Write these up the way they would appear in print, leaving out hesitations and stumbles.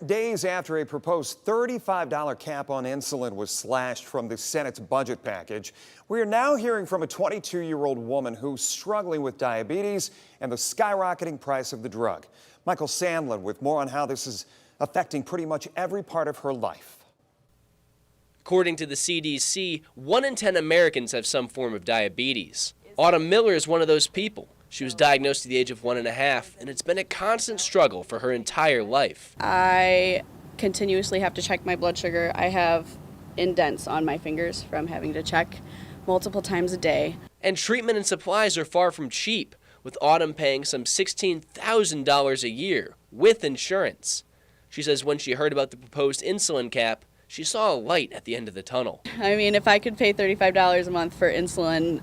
days after a proposed $35 cap on insulin was slashed from the Senate's budget package, we are now hearing from a 22-year-old woman who's struggling with diabetes and the skyrocketing price of the drug. Michael Sandlin with more on how this is affecting pretty much every part of her life. According to the CDC, 1 in 10 Americans have some form of diabetes. Autumn Miller is one of those people. She was diagnosed at the age of 1.5, and it's been a constant struggle for her entire life. I continuously have to check my blood sugar. I have indents on my fingers from having to check multiple times a day. And treatment and supplies are far from cheap, with Autumn paying some $16,000 a year with insurance. She says when she heard about the proposed insulin cap, she saw a light at the end of the tunnel. I mean, if I could pay $35 a month for insulin,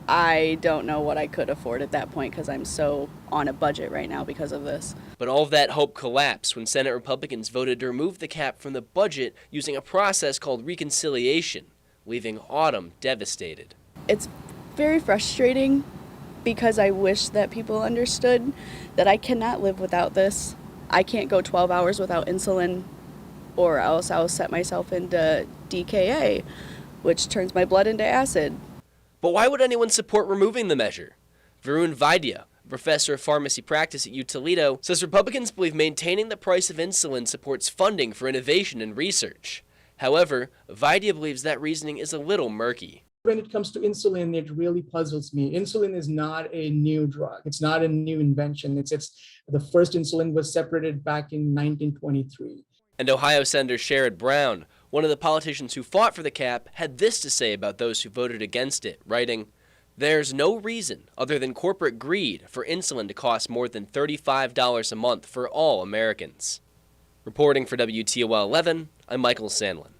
I don't know what I could afford at that point because I'm so on a budget right now because of this. But all of that hope collapsed when Senate Republicans voted to remove the cap from the budget using a process called reconciliation, leaving Autumn devastated. It's very frustrating because I wish that people understood that I cannot live without this. I can't go 12 hours without insulin or else I'll set myself into DKA, which turns my blood into acid. But why would anyone support removing the measure? Varun, a professor of pharmacy practice at Toledo, says Republicans believe maintaining the price of insulin supports funding for innovation and research. However, Vaidya believes that reasoning is a little murky. When it comes to insulin, it really puzzles me. Insulin is not a new drug. It's not a new invention. The first insulin was separated back in 1923. And Ohio Senator Sherrod Brown, one of the politicians who fought for the cap, had this to say about those who voted against it, writing, "There's no reason other than corporate greed for insulin to cost more than $35 a month for all Americans." Reporting for WTOL 11, I'm Michael Sandlin.